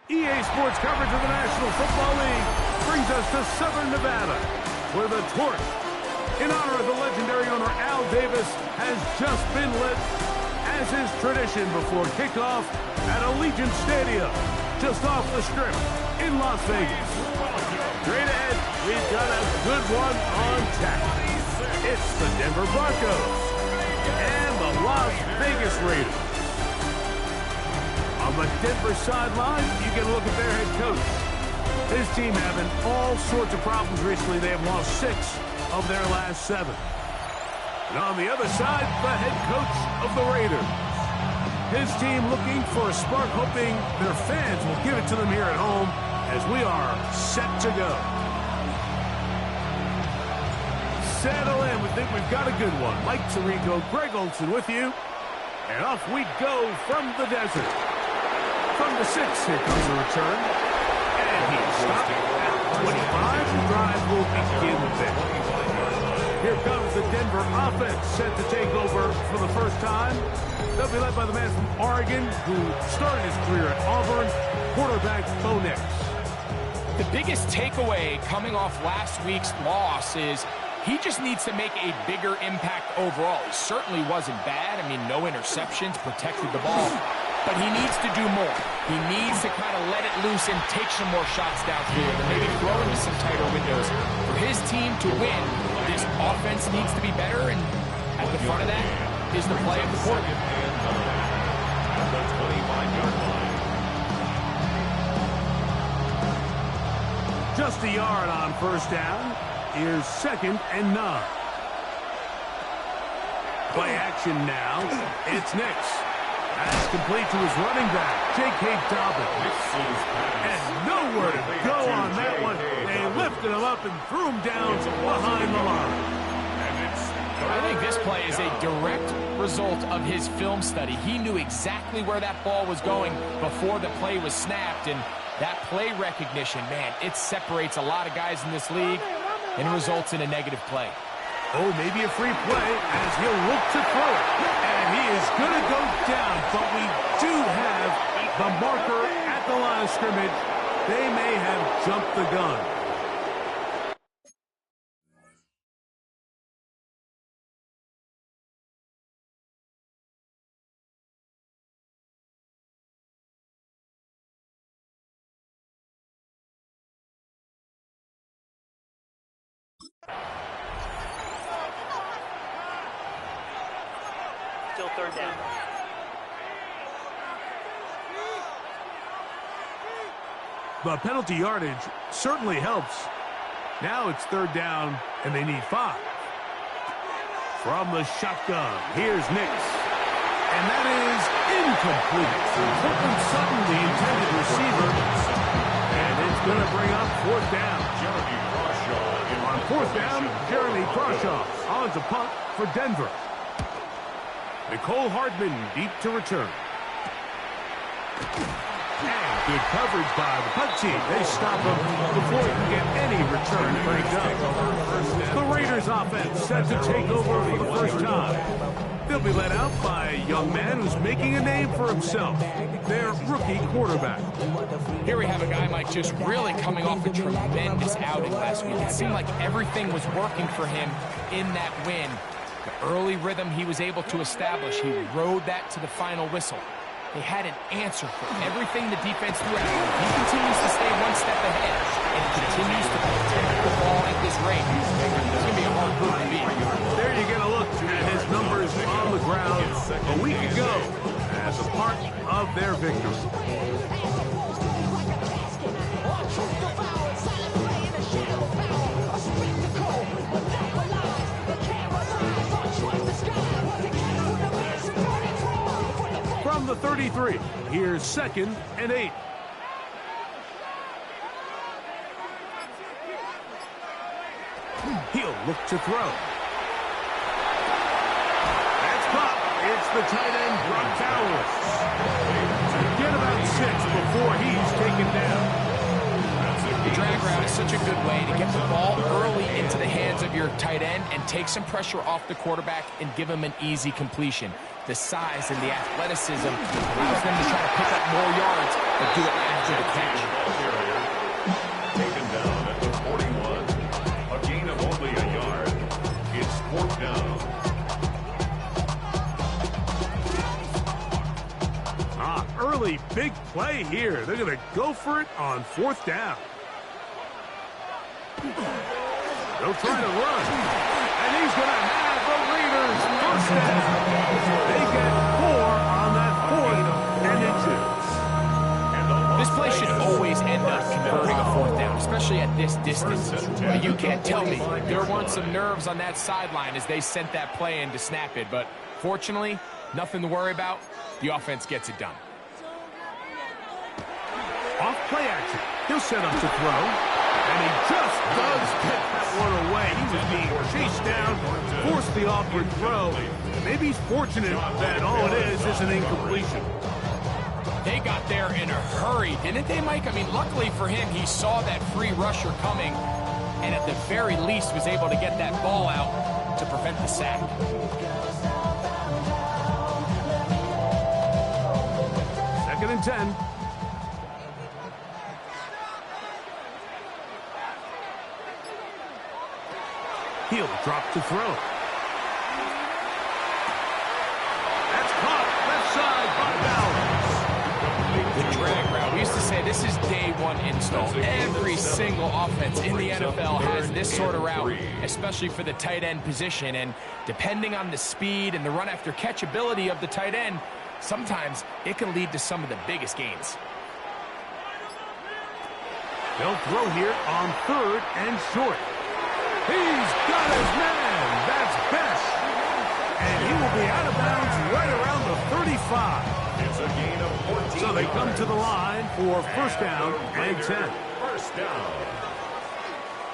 EA Sports coverage of the National Football League brings us to Southern Nevada, where the torch, in honor of the legendary owner Al Davis, has just been lit, as is tradition before kickoff at Allegiant Stadium, just off the Strip in Las Vegas. Straight ahead, we've got a good one on tap. It's the Denver Broncos and the Las Vegas Raiders. On the Denver sideline, you get a look at their head coach. His team having all sorts of problems recently. They have lost 6 of their last 7. And on the other side, the head coach of the Raiders. His team looking for a spark, hoping their fans will give it to them here at home as we are set to go. Settle in. We think we've got a good one. Mike Tirico, Greg Olson with you. And off we go from the desert. From the 6, here comes the return. And he's stopped at 25. The drive will begin there. Here comes the Denver offense set to take over for the first time. They'll be led by the man from Oregon who started his career at Auburn, quarterback Bo Nix. The biggest takeaway coming off last week's loss is he just needs to make a bigger impact overall. He certainly wasn't bad. I mean, no interceptions, protected the ball. But he needs to do more. He needs to kind of let it loose and take some more shots downfield and maybe throw into some tighter windows. For his team to win, this offense needs to be better, and at the front of that is the play of the quarterback. At the 25-yard line. Just a yard on first down. Here's 2nd and 9. Play action now. It's Nix. Pass complete to his running back, J.K. Dobbins. And nowhere to go on that one. They lifted him up and threw him down behind the line. I think this play is a direct result of his film study. He knew exactly where that ball was going before the play was snapped, and that play recognition, man, it separates a lot of guys in this league and results in a negative play. Oh, maybe a free play as he'll look to throw it. And he is going to go down, but we do have the marker at the line of scrimmage. They may have jumped the gun. Still 3rd down. The penalty yardage certainly helps. Now it's 3rd down, and they need 5. From the shotgun, here's Nix. And that is incomplete. Cortland Sutton, the intended receiver. And it's going to bring up 4th down. On 4th down, Jeremy Crawshaw on to punt for Denver. Nicole Hardman deep to return. And good coverage by the punt team. They stop him before he can get any return cranked up. The Raiders offense set to take over for the first time. They'll be led out by a young man who's making a name for himself, their rookie quarterback. Here we have a guy, Mike, just really coming off a tremendous outing last week. It seemed like everything was working for him in that win. The early rhythm he was able to establish, he rode that to the final whistle. They had an answer for everything the defense threw at him. He continues to stay one step ahead and continues to protect the ball at this rate. It's going to be a hard group to beat. There you get a look at his numbers on the ground a week ago as a part of their victory. From the 33, here's 2nd and 8. He'll look to throw. That's caught. It's the tight end, Brock Bowers. Get about 6 before he's taken down. The drag route is such a good way to get the ball early into the hands of your tight end and take some pressure off the quarterback and give him an easy completion. The size and the athleticism allows them to try to pick up more yards, but do it at after the catch. Taken down at the 41. A gain of only a yard. It's 4th down. Early big play here. They're going to go for it on 4th down. They'll try to run. And he's going to have the Raiders first down. They get 4 on that 4th and inches. This play should always end up converting a 4th down, especially at this distance. But you can't tell me there weren't some nerves on that sideline as they sent that play in to snap it. But fortunately, nothing to worry about. The offense gets it done. Off play action. He'll set up to throw. And he just does pick that one away. He was being chased down, forced the awkward throw. Maybe he's fortunate that all it is an incompletion. They got there in a hurry, didn't they, Mike? I mean, luckily for him, he saw that free rusher coming and at the very least was able to get that ball out to prevent the sack. Second and 10. He'll drop to throw. That's caught left side by Bowers. The drag route. We used to say this is day one install. Every single offense in the NFL has this sort of route, especially for the tight end position. And depending on the speed and the run after catch ability of the tight end, sometimes it can lead to some of the biggest gains. They'll throw here on 3rd and short. He's got his man. That's Best. And he will be out of bounds right around the 35. It's a gain of 14. So they come to the line for first down and 10. First down.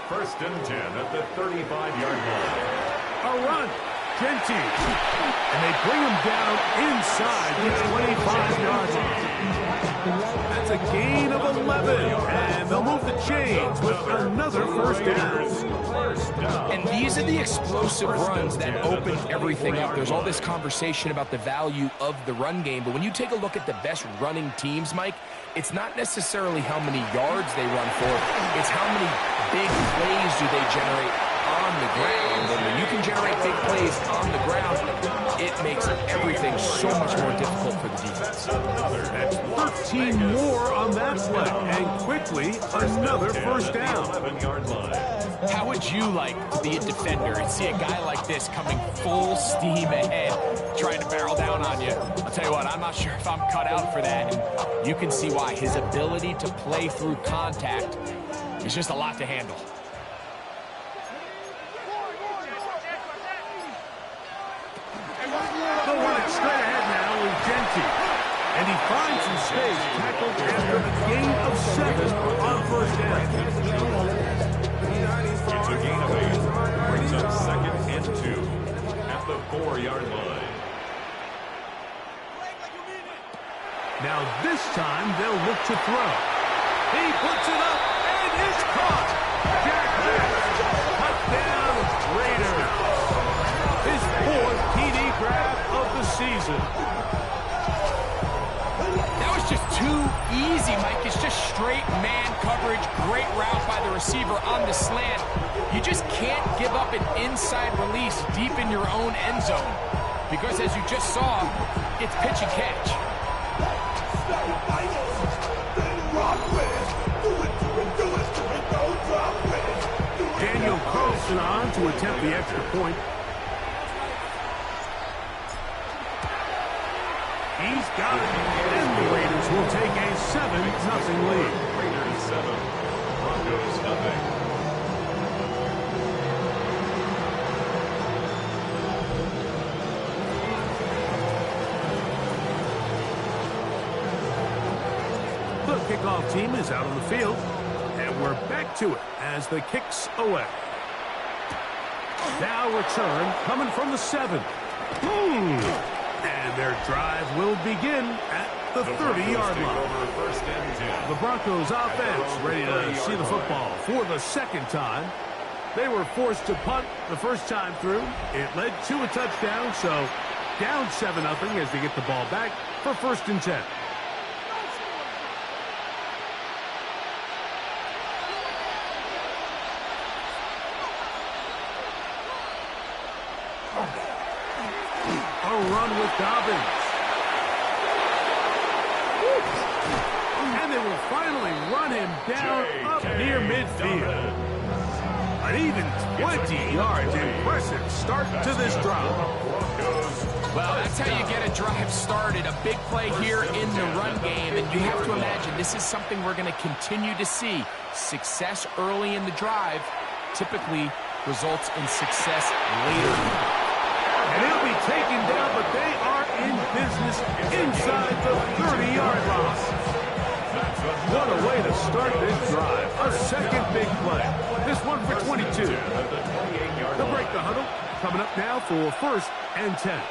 1st and 10 at the 35-yard line. A run. Genty. And they bring him down inside the 25-yard line. That's a gain of 11. And they'll move the chains with another first down. And these are the explosive runs that open everything up. There's all this conversation about the value of the run game, but when you take a look at the best running teams, Mike, it's not necessarily how many yards they run for, it's how many big plays do they generate on the ground. And when you can generate big plays on the ground, it makes everything so much more difficult for the defense. That's 13 more on that play, and quickly another first down. 11-yard line. How would you like to be a defender and see a guy like this coming full steam ahead, trying to barrel down on you? I'll tell you what, I'm not sure if I'm cut out for that. And you can see why. His ability to play through contact is just a lot to handle. They'll run it straight ahead now with Genty. And he finds some space, tackled after a gain of 7 on first down. It's a gain of 8. Brings up 2nd and 2 at the 4-yard line. Now this time they'll look to throw. He puts it up, and it's caught. Jack Best, touchdown Raiders. His 4th TD grab of the season. That was just too easy, Mike. It's just straight man coverage. Great route by the receiver on the slant. You just can't give up an inside release deep in your own end zone. Because as you just saw, it's pitch and catch. Daniel Carlson on to attempt the extra point. He's got it. And the Raiders will take a 7-0 lead. Raiders 7, Broncos nothing. The kickoff team is out on the field, and we're back to it as the kick's away. Now return coming from the 7. And their drive will begin at the 30-yard line. The Broncos offense ready to see the football for the second time. They were forced to punt the first time through. It led to a touchdown, so down 7-0 as they get the ball back for 1st and 10. They'll run with Dobbins. And they will finally run him down up near midfield. An even 20 yards. Impressive start to this drive. Well, that's how you get a drive started. A big play here in the run game. And you have to imagine this is something we're going to continue to see. Success early in the drive typically results in success later. And he'll be taken down, but they are in business inside the 30-yard line. What a way to start this drive. A second big play. This one for 22. They'll break the huddle. Coming up now for 1st and 10.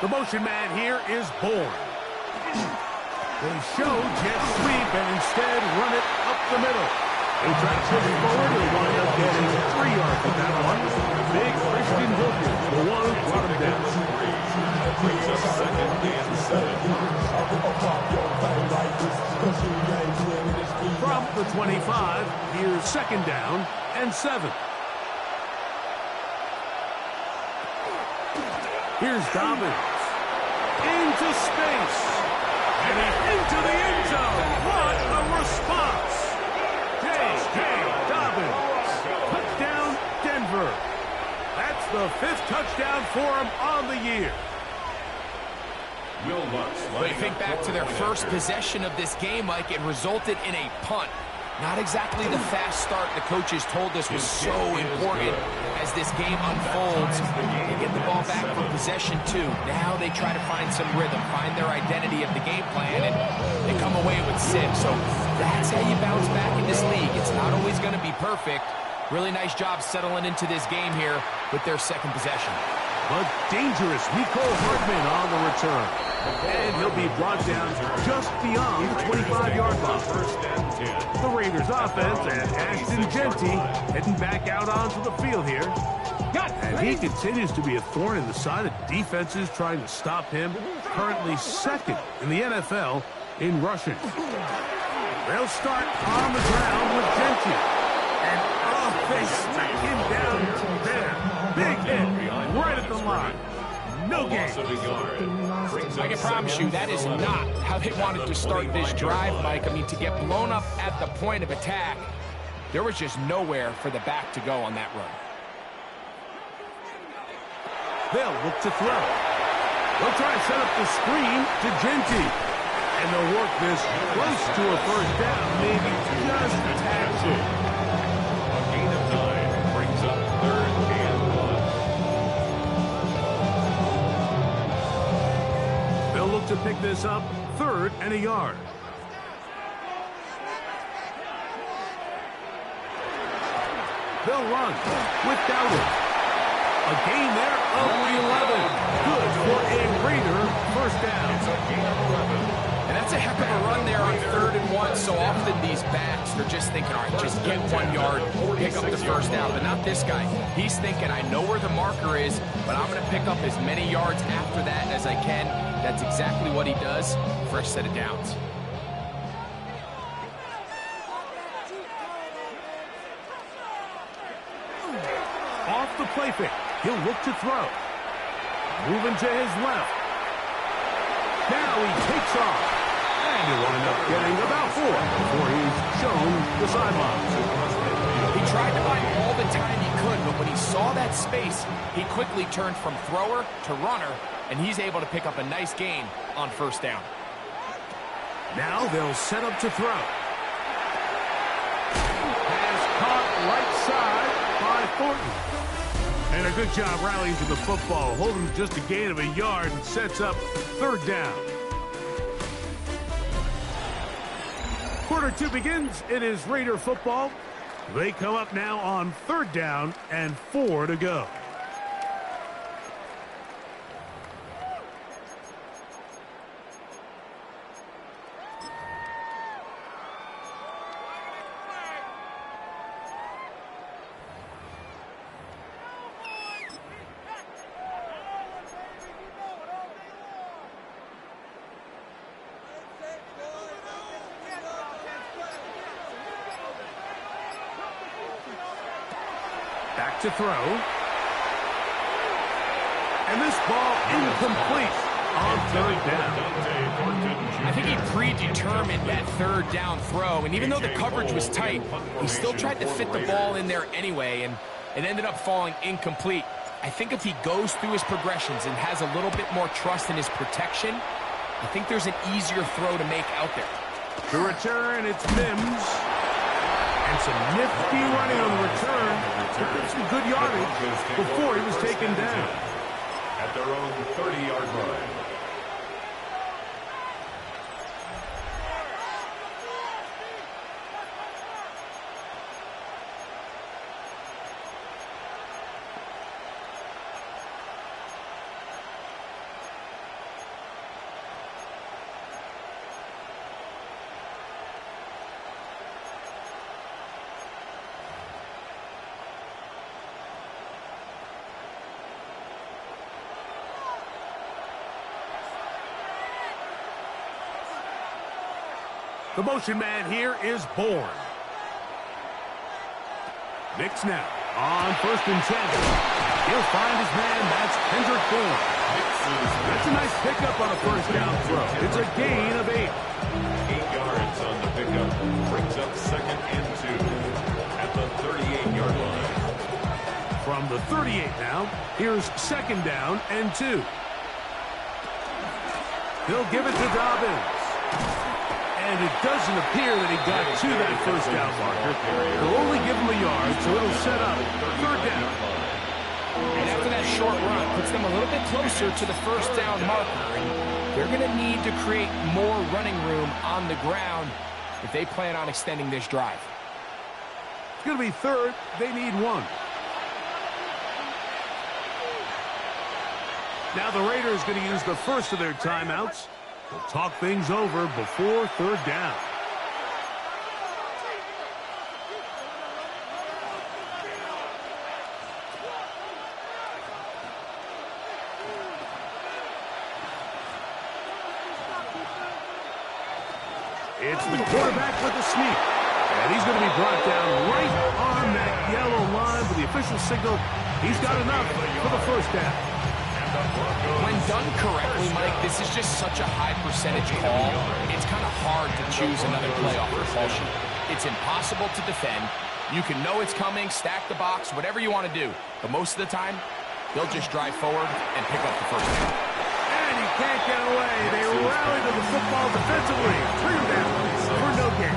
The motion man here is Bourne. They show jet sweep and instead run it up the middle. They try to push it forward. They'll wind up getting 3 yards with that one. Big Christian Wilkins, the one who brought him down. Brings up 2nd and 7. From the 25, here's 2nd down and 7. Here's Dobbins. Into space. And he's into the end zone. What a response. J.K. Dobbins. Touchdown, Denver. That's the 5th touchdown for him on the year. When you think back to their first possession of this game, Mike, it resulted in a punt. Not exactly the fast start the coaches told us was so important as this game unfolds. They get the ball back for possession 2. Now they try to find some rhythm, find their identity of the game plan, and they come away with 6. So that's how you bounce back in this league. It's not always going to be perfect. Really nice job settling into this game here with their 2nd possession. But dangerous Miko Hardman on the return. And he'll be brought down just beyond the 25-yard line. The Raiders offense and Ashton Genty heading back out onto the field here. And he continues to be a thorn in the side of defenses trying to stop him. Currently 2nd in the NFL in rushing. They'll start on the ground with Genty. And they smack him down there. Big hit right at the line. No gain. I can promise you that is not how they wanted to start this drive, Mike. I mean, to get blown up at the point of attack, there was just nowhere for the back to go on that run. They'll look to throw. They'll try to set up the screen to Genty. And they'll work this close to a 1st down, maybe just a tad short. A gain of 9 brings up 3rd and 1. They'll look to pick this up 3rd and a yard. They'll run with Dowdle. A gain there of 11. Good for a Raider 1st down. It's a gain of 11. And that's a heck of a run there on 3rd and 1. So often these backs, they're just thinking, all right, just get 1 yard, pick up the 1st down. But not this guy. He's thinking, I know where the marker is, but I'm going to pick up as many yards after that as I can. That's exactly what he does. Fresh set of downs. Off the play fake. He'll look to throw. Moving to his left. Now he takes off. And he'll wind up getting about 4 before he's shown the sidelines. He tried to buy all the time he could, but when he saw that space, he quickly turned from thrower to runner, and he's able to pick up a nice gain on 1st down. Now they'll set up to throw. Pass caught right side by Thornton. And a good job rallying to the football, holding just a gain of a yard and sets up 3rd down. Quarter 2 begins. It is Raider football. They come up now on 3rd down and 4 to go. Back to throw. And this ball incomplete on third down. I think he predetermined that third down throw, and even though the coverage was tight, he still tried to fit the ball in there anyway, and it ended up falling incomplete. I think if he goes through his progressions and has a little bit more trust in his protection, I think there's an easier throw to make out there. The return, it's Mims. And some nifty running on the return. Took up some good yardage before he was taken down. At their own 30-yard line. The motion man here is Bourne. Nix now on 1st and 10. He'll find his man. That's Kendrick Bourne. That's a nice pickup on a first down throw. It's a gain of 8. 8 yards on the pickup. Brings up 2nd and 2 at the 38-yard line. From the 38 now, here's 2nd down and 2. He'll give it to Dobbins. And it doesn't appear that he got to that first down marker. They'll only give him a yard, so it'll set up 3rd down. And after that short run, puts them a little bit closer to the first down marker. And they're going to need to create more running room on the ground if they plan on extending this drive. It's going to be 3rd. They need 1. Now the Raiders going to use the first of their timeouts. They'll talk things over before 3rd down. It's the quarterback with the sneak. And he's going to be brought down right on that yellow line with the official signal. He's got enough for the first down. When done correctly, Mike, this is just such a high percentage call. It's kind of hard to choose another play off repulsion. It's impossible to defend. You can know it's coming, stack the box, whatever you want to do. But most of the time, they'll just drive forward and pick up the first down. And he can't get away. They rally to the football defensively. 3 down for no gain.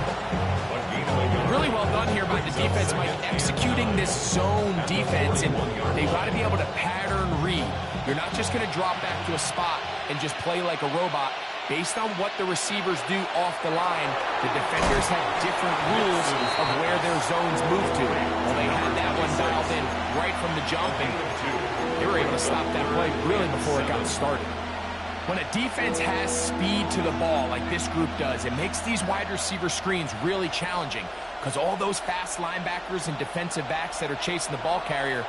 Really well done here by the defense, Mike, executing this zone defense, and they've got to be able to pattern read. You're not just going to drop back to a spot and just play like a robot. Based on what the receivers do off the line, the defenders have different rules of where their zones move to. Well, they had that one dialed in right from the jump, and they were able to stop that play really before it got started. When a defense has speed to the ball like this group does, it makes these wide receiver screens really challenging because all those fast linebackers and defensive backs that are chasing the ball carrier,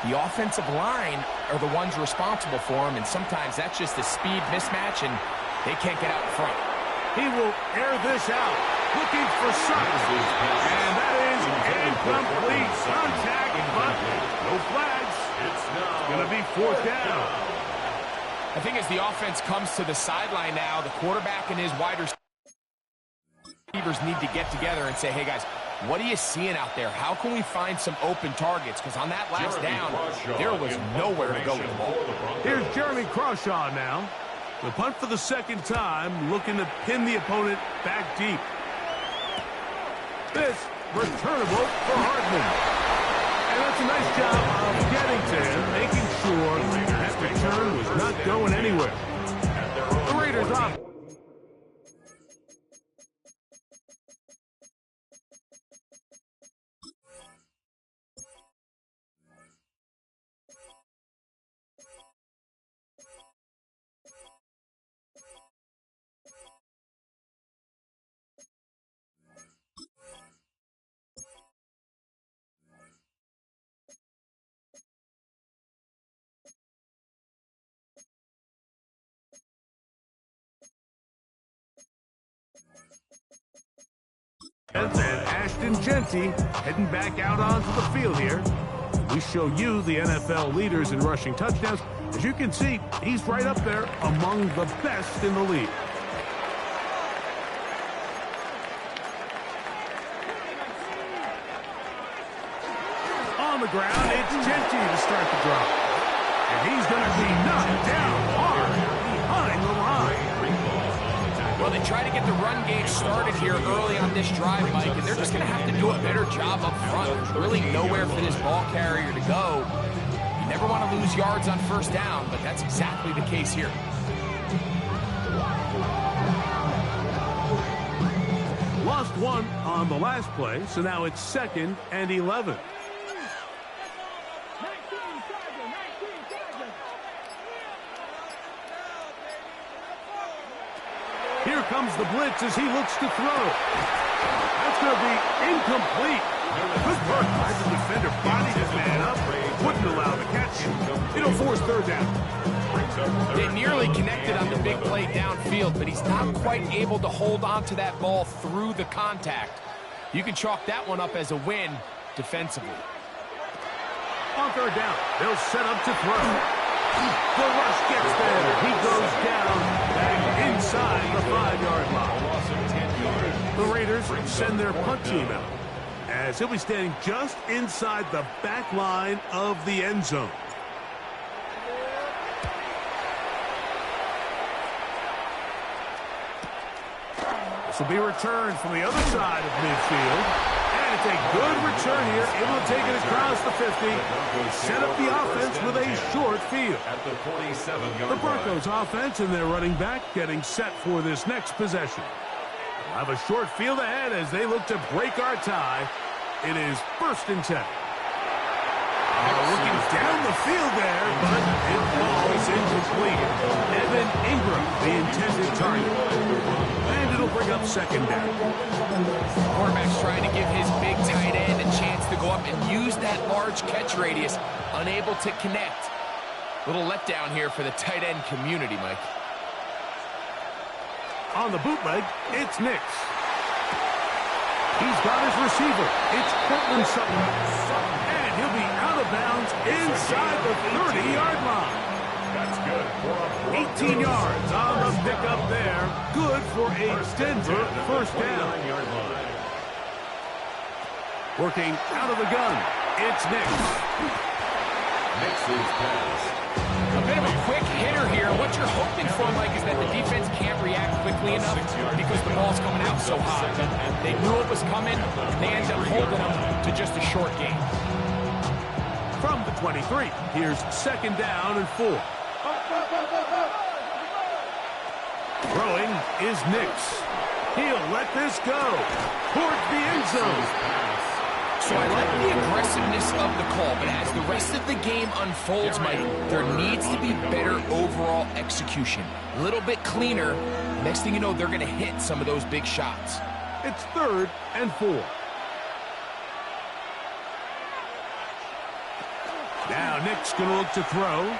the offensive line are the ones responsible for them, and sometimes that's just a speed mismatch, and they can't get out in front. He will air this out, looking for Sutton. And that is incomplete. Contact, but no flags. It's going to be 4th down. I think as the offense comes to the sideline now, the quarterback and his wide receivers need to get together and say, hey, guys, what are you seeing out there? How can we find some open targets? Because on that last down, there was nowhere to go with the ball. Here's Jeremy Crawshaw now. The punt for the 2nd time, looking to pin the opponent back deep. This returnable for Hardman. And that's a nice job of getting to him, making sure that return was not going anywhere. The Raiders off. And Ashton Genty heading back out onto the field here. We show you the NFL leaders in rushing touchdowns. As you can see, he's right up there among the best in the league. On the ground, it's Genty to start the drive. And he's going to be knocked down hard behind the line. Well, they try to get the run game started here early on this drive, Mike, and they're just going to have to do a better job up front. There's really nowhere for this ball carrier to go. You never want to lose yards on first down, but that's exactly the case here. Lost one on the last play, so now it's 2nd and 11. Here comes the blitz as he looks to throw. That's going to be incomplete. Good work by the defender. Bodied his man up. Wouldn't allow the catch. It'll force 3rd down. They nearly connected on the big play downfield, but he's not quite able to hold on to that ball through the contact. You can chalk that one up as a win defensively. On 3rd down, they'll set up to throw. The rush gets there. He goes down back inside the 5-yard line. The Raiders send their punt team out as he'll be standing just inside the back line of the end zone. This will be returned from the other side of midfield. And it's a good return here, able to take it across the 50. Set up the offense with a short field. At the 47-yard The Broncos offense and their running back getting set for this next possession. They'll have a short field ahead as they look to break our tie. It is 1st and 10. Looking down the field there, but it falls incomplete. Evan Ingram, the intended target. And it'll bring up 2nd down. Quarterback's trying to give his big tight end a chance to go up and use that large catch radius. Unable to connect. Little letdown here for the tight end community, Mike. On the bootleg, it's Nix. He's got his receiver. It's Cortland Sutton. And he'll be out of bounds inside the 30-yard line. That's good. 18 yards on the pickup there. Good for a Denver 1st down. Working out of the gun, it's Nix. Nix's pass. A bit of a quick hitter here. What you're hoping for, Mike, is that the defense can't react quickly enough because the ball's coming out so high. They knew it was coming. They end up holding them to just a short game. From the 23, here's 2nd down and 4. Throwing is Nix. He'll let this go towards the end zone. So I like the aggressiveness of the call, but as the rest of the game unfolds, Mike, there needs to be better overall execution. A little bit cleaner. Next thing you know, they're going to hit some of those big shots. It's 3rd and 4. Now Nick's going to look to throw.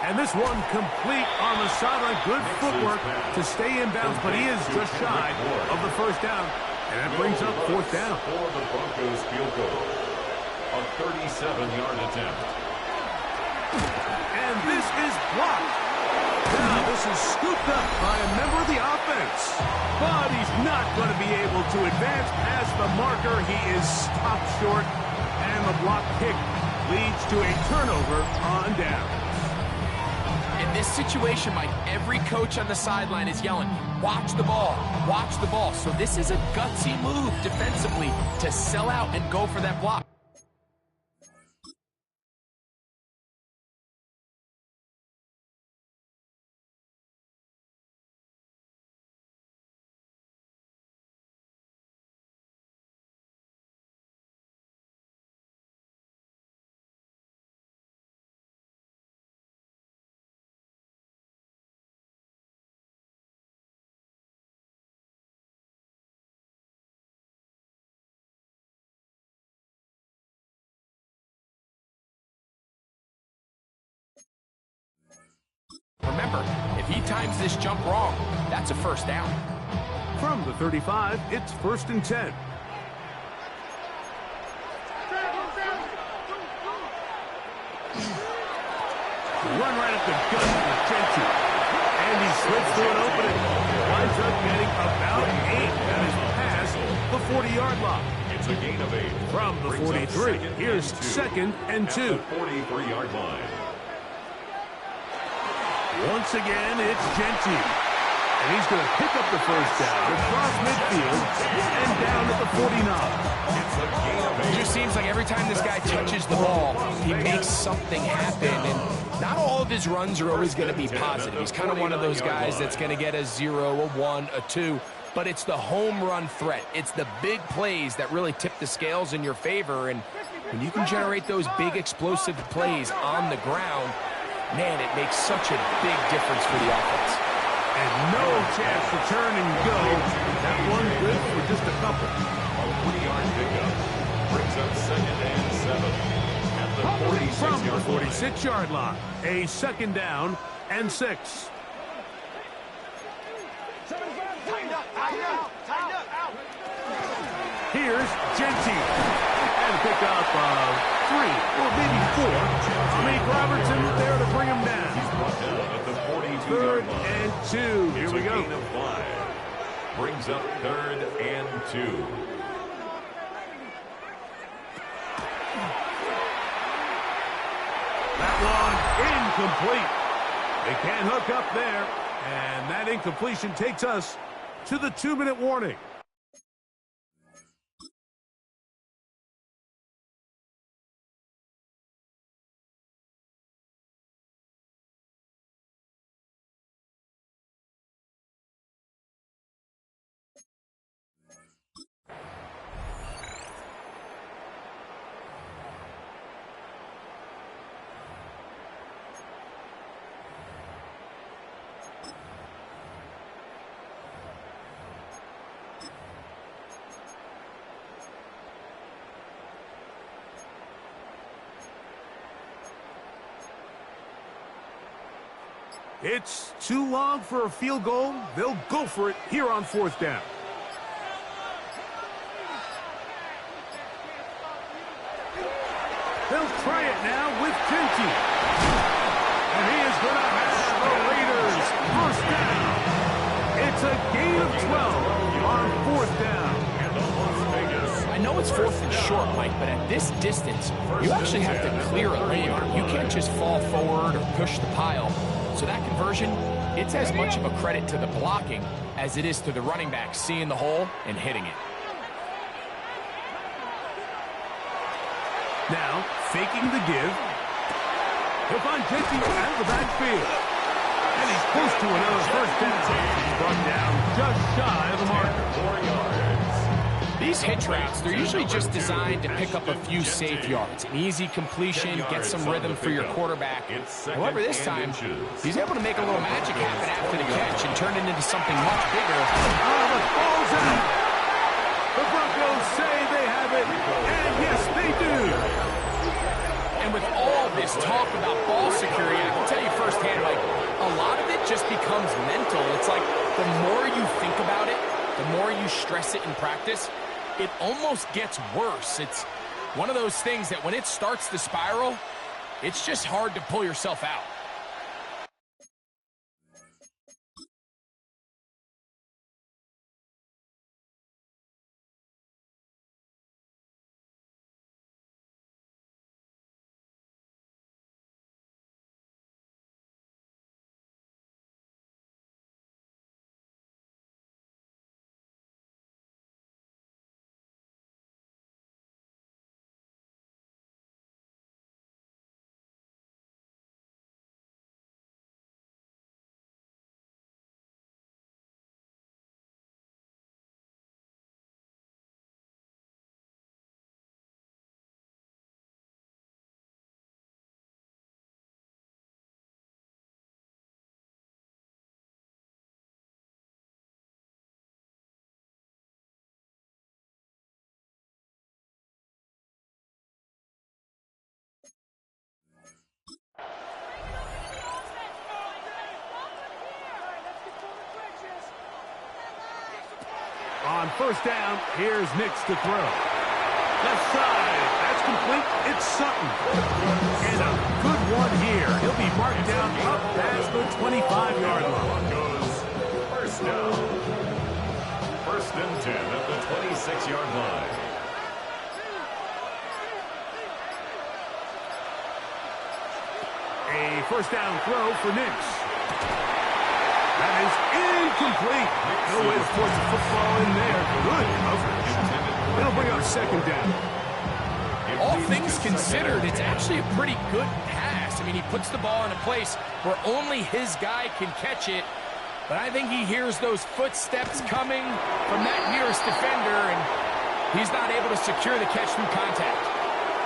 And this one complete on the sideline. Good footwork to stay in bounds, but he is just shy of the 1st down. And that brings up 4th down. For the Broncos field goal. A 37-yard attempt. And this is blocked. Now this is scooped up by a member of the offense. But he's not going to be able to advance past the marker. He is stopped short. And the block kick leads to a turnover on down. In this situation, Mike, every coach on the sideline is yelling, watch the ball, watch the ball. So this is a gutsy move defensively to sell out and go for that block. Remember, if he times this jump wrong, that's a 1st down. From the 35, it's 1st and 10. Run right up the gut for Gentry. And he slips through an opening. Winds up getting about 8. That is past the 40-yard line. It's a gain of 8. From the 43, here's 2nd and 2. At the 43-yard line. Once again, it's Gentry. And he's going to pick up the first down across midfield and down at the 49. It's a gain of 8. It just seems like every time this guy touches the ball, he makes something happen. And not all of his runs are always going to be positive. He's kind of one of those guys that's going to get a 0, a 1, a 2. But it's the home run threat. It's the big plays that really tip the scales in your favor. And when you can generate those big explosive plays on the ground, man, it makes such a big difference for the offense. And no chance to turn and go. That one good for just a couple. A 3-yard pickup brings up 2nd and 7 at the 46-yard From the 46-yard line. A 2nd down and 6. Here's Gentry. And a pickup of 3, or maybe 4. Mike Robertson there to bring him down. He's brought down at the 3rd 42-yard line. and 2. Here we go. Gain of 5. Brings up 3rd and 2. That one incomplete. They can't hook up there. And that incompletion takes us to the 2-minute warning. It's too long for a field goal. They'll go for it here on 4th down. They'll try it now with Gentry. And he is going to have the Raiders first down. It's a gain of 12 on 4th down. I know it's 4th and short, Mike, but at this distance, you actually have to clear a lane. You can't just fall forward or push the pile. So that conversion, it's as much of a credit to the blocking as it is to the running back seeing the hole and hitting it. Now, faking the give. He'll find Gentry out of the backfield. And he's close to another first down. He's brought down just shy of the marker. 4 yards. These hitch routes, they're usually just designed to pick up a few safe yards. An easy completion, get some rhythm for your quarterback. However, this time, he's able to make a little magic happen after the catch and turn it into something much bigger. Oh, the ball's out. The Broncos say they have it, and yes, they do. And with all this talk about ball security, I can tell you firsthand, like, a lot of it just becomes mental. It's like the more you think about it, the more you stress it in practice, it almost gets worse. It's one of those things that when it starts to spiral, it's just hard to pull yourself out. On first down, here's Nix to throw. Left side, that's complete. It's Sutton. And a good one here. He'll be marked down up past the 25-yard line. Broncos, first down. First and 10 at the 26-yard line. A first down throw for Nix. That is incomplete. No way to force the football in there. Good coverage. It'll bring up second down. All things considered, it's actually a pretty good pass. I mean, he puts the ball in a place where only his guy can catch it. But I think he hears those footsteps coming from that nearest defender, and he's not able to secure the catch through contact.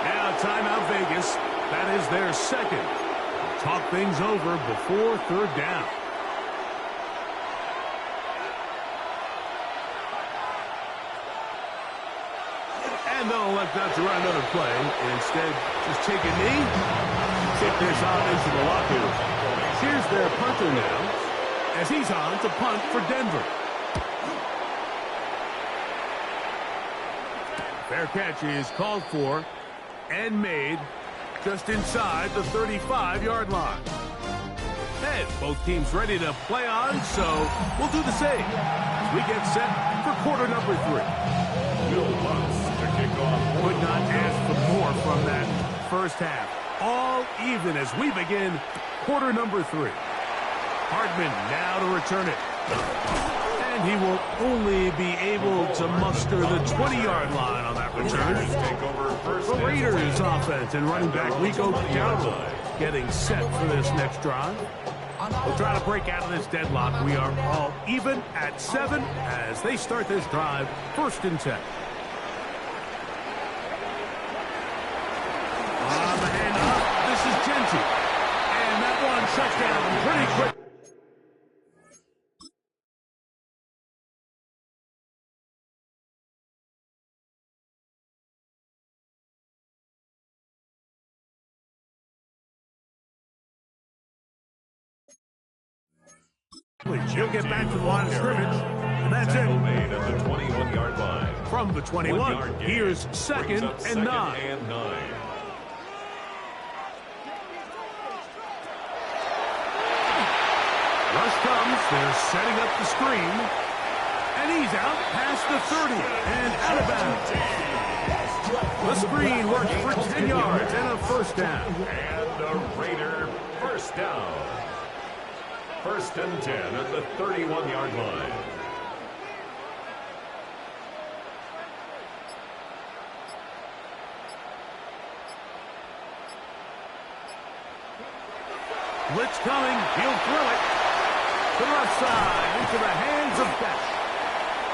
Now timeout Vegas. That is their second. Talk things over before third down. And they'll elect not to run another play. Instead, just take a knee, kick this on into the locker room. Here's their punter now, as he's on to punt for Denver. Fair catch is called for and made just inside the 35-yard line. And both teams ready to play on, so we'll do the same as we get set for quarter number 3. Will Lutz to kick off. Could not ask for more from that first half. All even as we begin quarter number 3. Hardman now to return it. And he will only be able to muster the 20-yard line on that return. The Raiders offense and running back Rico Dowdle getting set for this next drive. We'll try to break out of this deadlock. We are all even at 7 as they start this drive, first and 10. On the handoff, this is Genty. And that one shut down pretty quick. She'll get back to the line of scrimmage, and that's it. Made at the 21-yard line. From the 21, here's second and 9. Rush comes, they're setting up the screen, and he's out past the 30 and out of bounds. The screen works for 10 yards and a first down. And a Raider first down. First and 10 at the 31-yard line. Blitz coming, he'll throw it to the left side into the hands of Beck.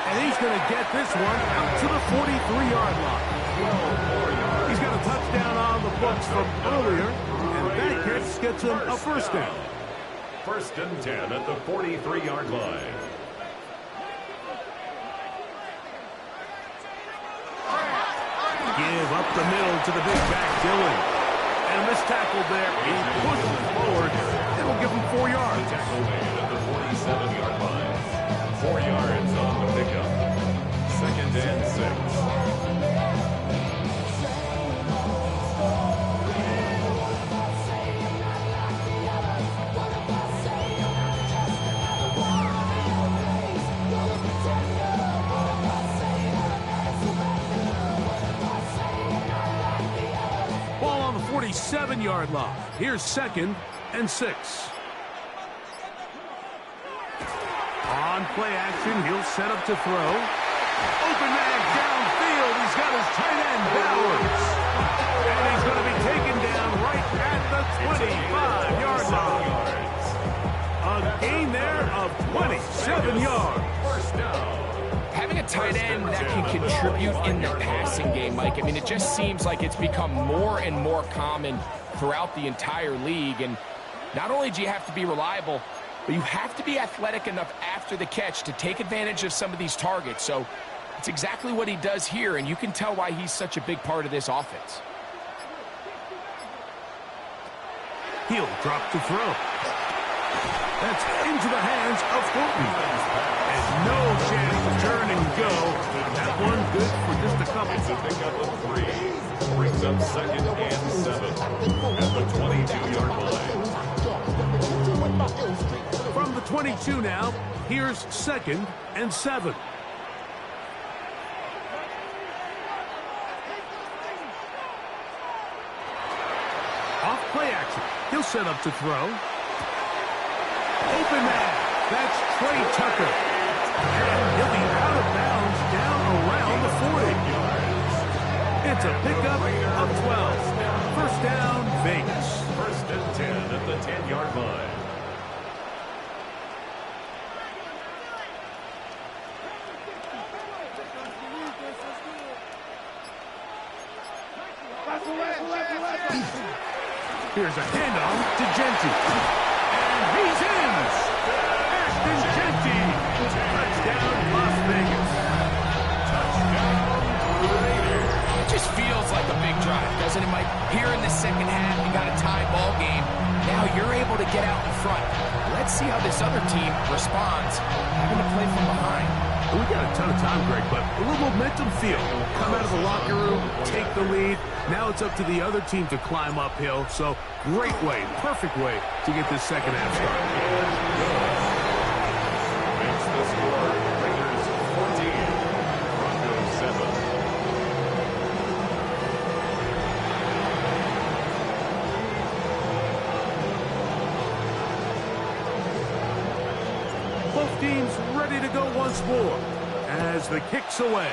And he's going to get this one out to the 43-yard line. He's got a touchdown on the books from earlier, and that catch gets him a first down. First and 10 at the 43-yard line. Give up the middle to the big back, Dillon. And a missed tackle there. He pushes forward. It'll give him 4 yards. Tackle made at the 47-yard line. 4 yards on the pickup. Second and 6. Ball on the 47-yard line. Here's second and 6. On play action, he'll set up to throw. Open man downfield. He's got his tight end, Bowers. And he's going to be taken down right at the 25-yard line. A gain there of 27 yards. First down. Having a tight end that can contribute in the passing game, Mike, I mean, it just seems like it's become more and more common throughout the entire league. And not only do you have to be reliable, but you have to be athletic enough after the catch to take advantage of some of these targets. So it's exactly what he does here, and you can tell why he's such a big part of this offense. He'll drop to throw. That's into the hands of Horton. And no chance to turn and go. That one good for just a couple. It's a pickup of 3. Brings up of 2nd and 7 at the 22-yard line. From the 22 now, here's 2nd and 7. Off play action. He'll set up to throw. Open man. That's Trey Tucker. And he'll be out of bounds down around the 40. It's a pickup of 12. First down, Vegas. 1st and 10 at the 10-yard line. Here's a handoff to Genti. And he's in. Ashton Genti. Touchdown, Las Vegas. Touchdown, Raiders. It just feels like a big drive, doesn't it, Mike? Here in the second half, you got a tie ball game. Now you're able to get out in front. Let's see how this other team responds, having to play from behind. We got a ton of time, Greg, but a little momentum feel. Come out of the locker room, take the lead. Now it's up to the other team to climb uphill. So great way, perfect way to get this second half started. Makes the score Raiders 14, Broncos 7. Both teams ready to go once more as the kick's away.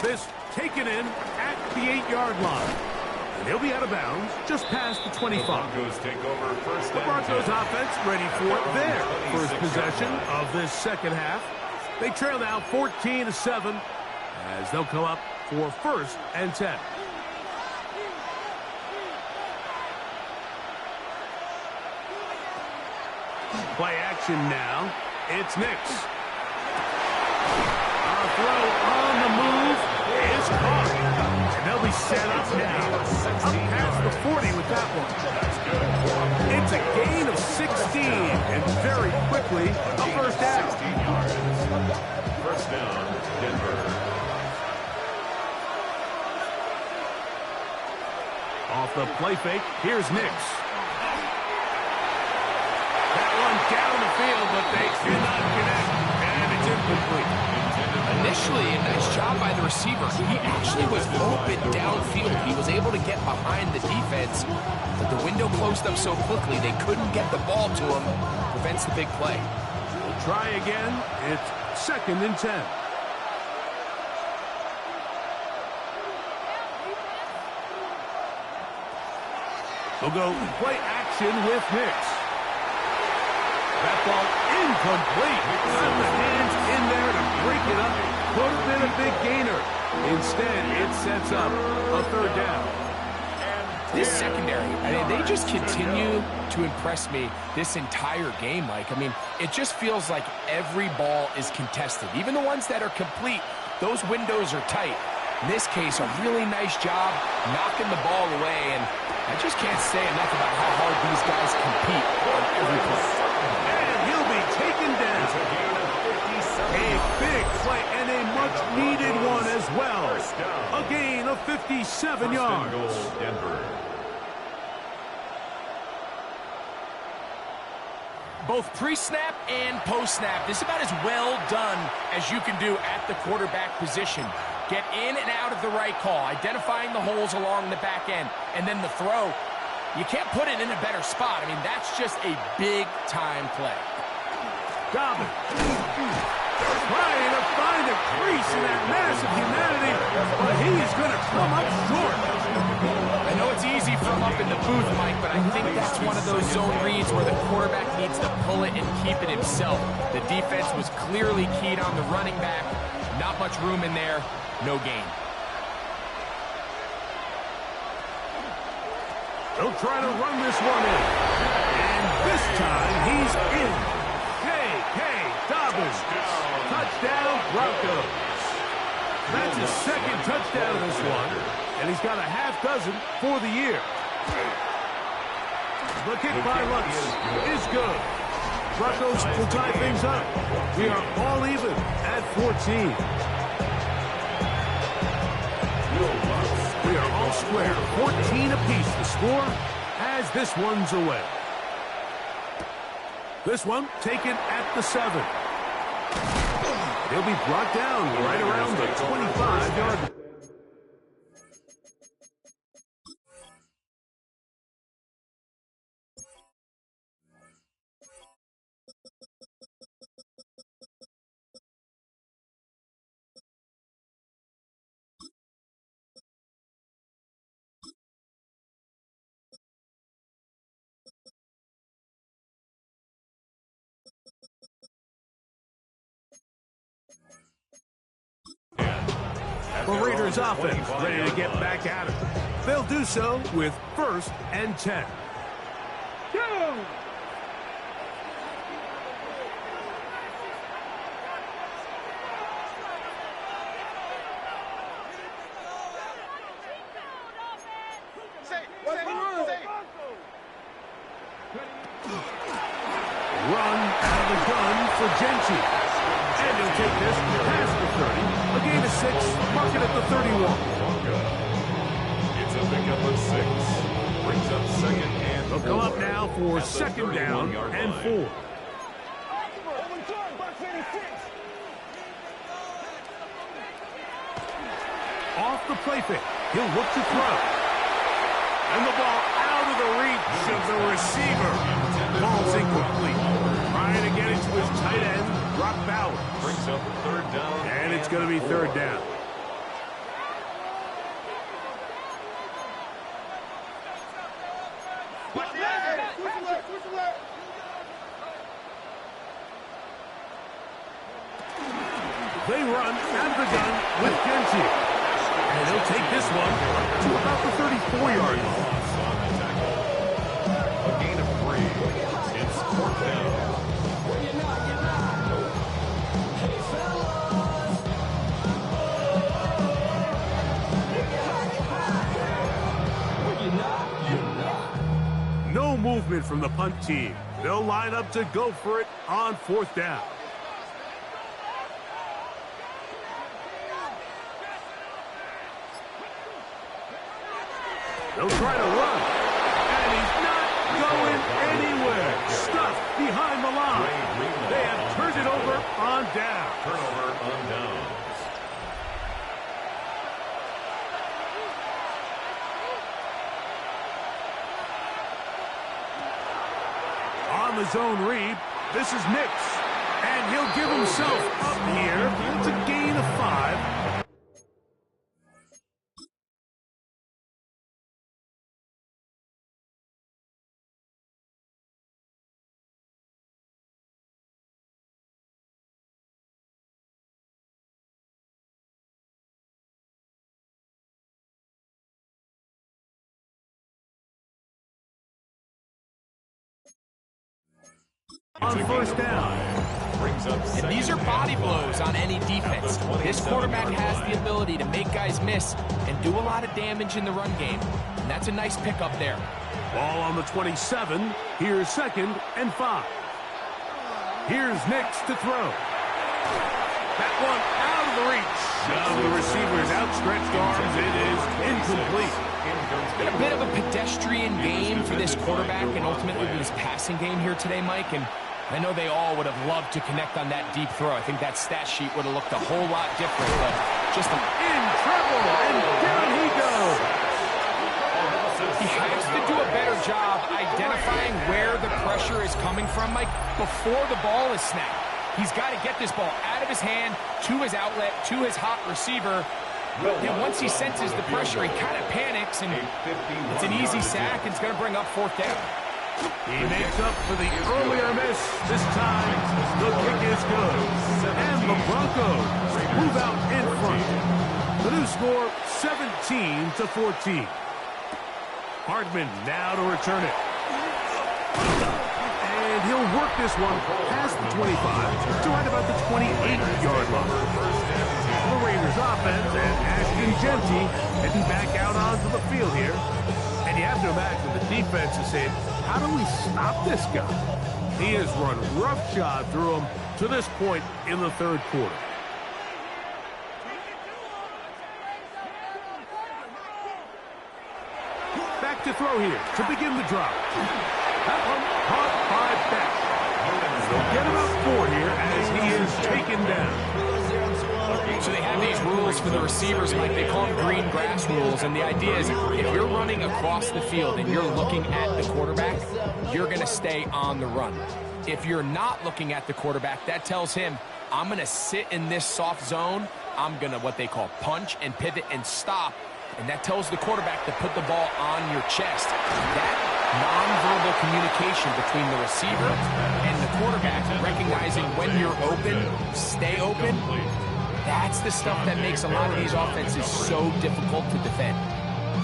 This taken in at the 8-yard line. And he'll be out of bounds just past the 25. The Broncos take over 1st The and Broncos 10. offense ready for their first possession of this second half. They trail now 14-7 as they'll come up for 1st and 10. Play action now. It's Nix. Our throw on the move is caught. And they'll be set up now. Up past the 40 with that one. It's a gain of 16. And very quickly, a first down. 16 yards. First down, Denver. Off the play fake, here's Nix. That one down the field, but they cannot connect. And it's incomplete. Initially, a nice job by the receiver. He actually was open downfield. He was able to get behind the defense, but the window closed up so quickly they couldn't get the ball to him. Prevents the big play. We'll try again. It's 2nd and 10. We'll go play action with Nix. That ball incomplete. Got the hands in there to break it up. Could have been a big gainer. Instead, it sets up a 3rd down. This secondary, I mean, they just continue to impress me this entire game, Mike. I mean, it just feels like every ball is contested. Even the ones that are complete, those windows are tight. In this case, a really nice job knocking the ball away, and I just can't say enough about how hard these guys compete on every play. And he'll be taken down. A big play and a much-needed one as well. A gain of 57 yards. Denver. Both pre-snap and post-snap, this is about as well done as you can do at the quarterback position. Get in and out of the right call, identifying the holes along the back end, and then the throw. You can't put it in a better spot. I mean, that's just a big-time play. Dobbins trying to find a crease in that massive humanity, but he's going to come up short. I know it's easy from up in the booth, Mike, but I think that's one of those zone reads where the quarterback needs to pull it and keep it himself. The defense was clearly keyed on the running back. Not much room in there. No gain. They'll try to run this one in. And this time, he's in. J.K. Dobbins. Touchdown, Broncos. That's his 2nd touchdown of this one. And he's got a half dozen for the year. The kick by Lutz is good. Broncos will tie things up. We are all even at 14. square. 14 apiece the score as this one's away. This one taken at the 7. He'll be brought down right around the 25-yard line. The Raiders offense ready to get back at it. They'll do so with 1st and 10. Run out of the gun for Gentry. And he'll take this past the 30. A gain of 6, mark it at the 31. It's a pickup of 6. Brings up 2nd and 4. They'll come up now for 2nd down and 4. Off the play fake. He'll look to throw. And the ball out of the reach of the receiver. Ball's incomplete. Trying to get it to his tight end, Brock Bowers. Brings up 3rd down. And it's going to be 3rd down. They run out of the gun with Gentry. And he'll take this one to about the 34-yard line. A gain of 3. It's 4th down. No movement from the punt team. They'll line up to go for it on 4th down. They'll try to run. And he's not going anywhere. Stuffed behind the line. They have turned it over on down. Turnover on downs. On the zone read, this is Nix. And he'll give himself up here. It's a gain of 5. On 1st down. And these are body blows on any defense. This quarterback has the ability to make guys miss and do a lot of damage in the run game. And that's a nice pickup there. Ball on the 27. Here's 2nd and 5. Here's Nix to throw. That one out of the reach of the receiver's outstretched arms. It is incomplete. Been a bit of a pedestrian game for this quarterback and ultimately his passing game here today, Mike. And I know they all would have loved to connect on that deep throw. I think that stat sheet would have looked a whole lot different, but just in trouble, and down he goes. He has to do a better job identifying where the pressure is coming from, Mike, before the ball is snapped. He's got to get this ball out of his hand, to his outlet, to his hot receiver. And once he senses the pressure, he kind of panics, and it's an easy sack, and it's going to bring up 4th down. He makes up for the earlier miss. This time, the kick is good. And the Broncos move out in front. The new score, 17-14. Hardman now to return it. And he'll work this one past the 25 to right about the 28-yard line. The Raiders offense and Ashton Gentry heading back out onto the field here. And you have to imagine the defense is saying, how do we stop this guy? He has run roughshod through him to this point in the 3rd quarter. to throw here to begin the drive. That one caught by Beck. They'll get about 4 here as he is taken down. So they have these rules for the receivers, Mike. They call them green grass rules. And the idea is if you're running across the field and you're looking at the quarterback, you're going to stay on the run. If you're not looking at the quarterback, that tells him, I'm going to sit in this soft zone. I'm going to what they call punch and pivot and stop. And that tells the quarterback to put the ball on your chest. That nonverbal communication between the receiver and the quarterback, recognizing when you're open, stay open, that's the stuff that makes a lot of these offenses so difficult to defend.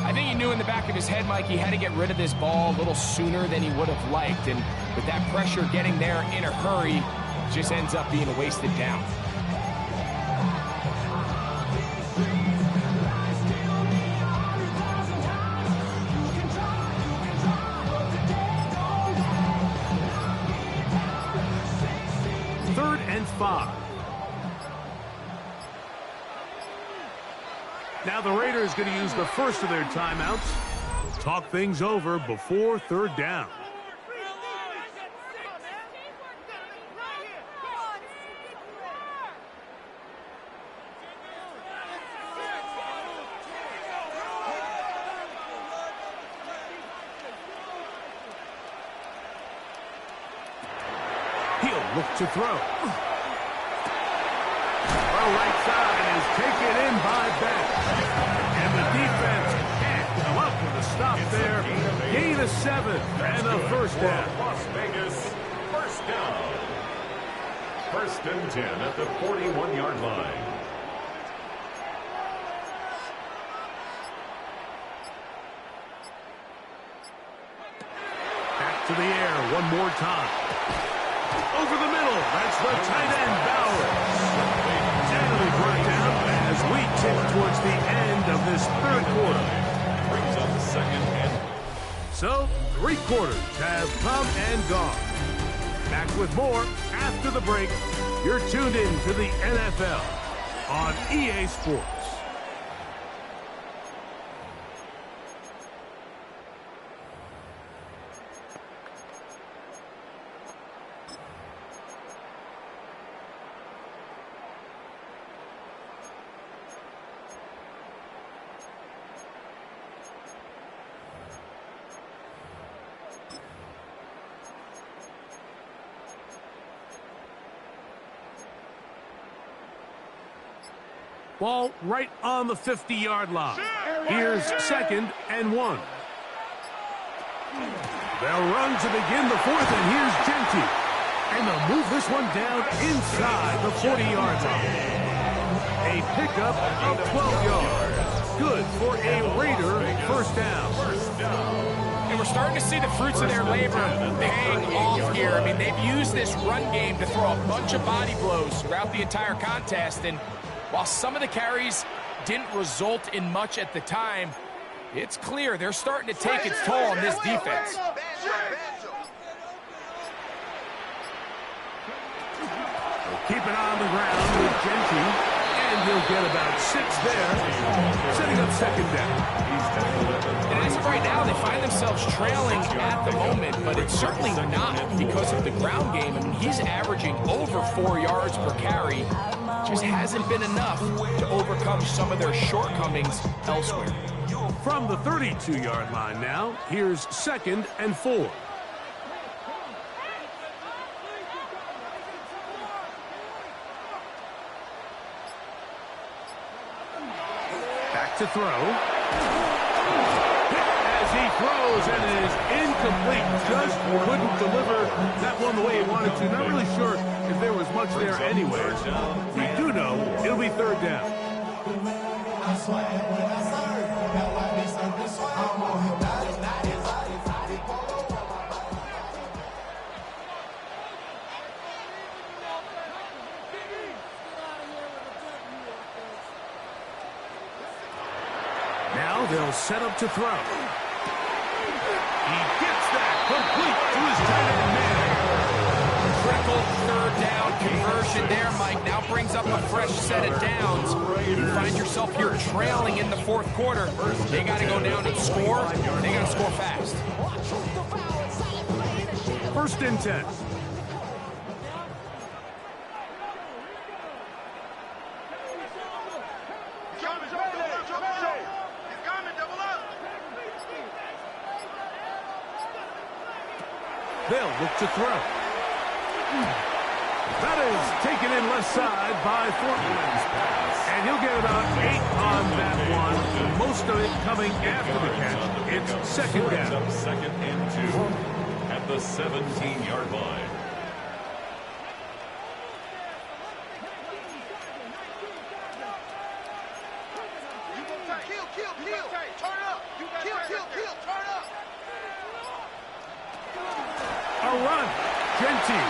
I think he knew in the back of his head, Mike, he had to get rid of this ball a little sooner than he would have liked. And with that pressure getting there in a hurry, just ends up being a wasted down. Third and 5. Now the Raiders going to use the first of their timeouts. Talk things over before third down. He'll look to throw. Right side is taken in by Beck. And the defense can't come up with a stop there. Gain of 7 and a first down. Las Vegas, first down. First and 10 at the 41-yard line. Back to the air one more time. Over the middle. That's the tight end, Bowers. Brought down as we tip towards the end of this third quarter. Brings up second and... So, 3 quarters have come and gone. Back with more after the break. You're tuned in to the NFL on EA Sports. Ball right on the 50-yard line. Here's second and 1. They'll run to begin the fourth, and here's Genty. And they'll move this one down inside the 40-yard line. A pickup of 12 yards. Good for a Raider first down. And we're starting to see the fruits of their labor paying off here. I mean, they've used this run game to throw a bunch of body blows throughout the entire contest, and while some of the carries didn't result in much at the time, it's clear they're starting to take its toll on this defense. Keep it on the ground with Genty, and he'll get about 6 there, setting up second down. And as of right now, they find themselves trailing at the moment, but it's certainly not because of the ground game. I mean, he's averaging over 4 yards per carry. Just hasn't been enough to overcome some of their shortcomings elsewhere. From the 32-yard line now, here's second and 4. Back to throw. As he throws, and it is incomplete. Just couldn't deliver that one the way he wanted to. Not really sure if there was much there anyway. We do know it'll be third down. Now they'll set up to throw. He gets that complete to his tight end man. Critical third down conversion. mentioned there, Mike, now brings up a fresh set of downs. You find yourself here trailing in the fourth quarter. They got to go down and score. They got to score fast. 1st and 10. They'll look to throw. That is taken in left side by Thornton. And he'll get about 8 on that one. Most of it coming after the catch. It's 2nd down. 2nd and 2 at the 17-yard line. A run. Genty.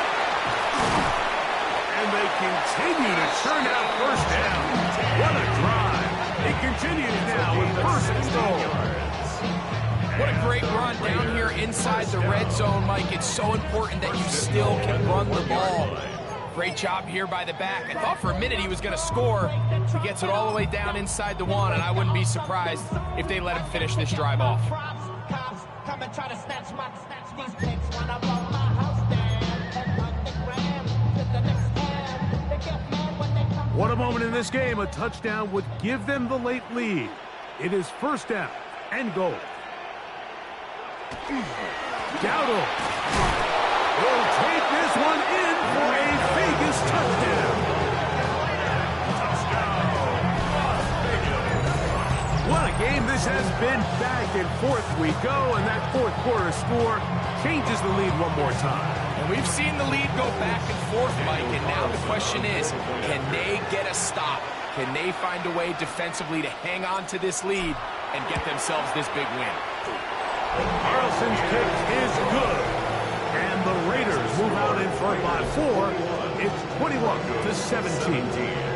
And they continue to turn out 1st down. What a drive. It continues now with 1st and goal. What a great run down here inside the red zone, Mike. It's so important that you still can run the ball. Great job here by the back. I thought for a minute he was going to score. He gets it all the way down inside the 1, and I wouldn't be surprised if they let him finish this drive off. What a moment in this game. A touchdown would give them the late lead. It is 1st down and goal. Dowdle will take this one in for a Vegas touchdown. What a game this has been. Back and forth we go, and that 4th quarter score changes the lead one more time. And we've seen the lead go back and forth, Mike, and now the question is, can they get a stop? Can they find a way defensively to hang on to this lead and get themselves this big win? Carlson's kick is good. And the Raiders move out in front by 4. It's 21-17.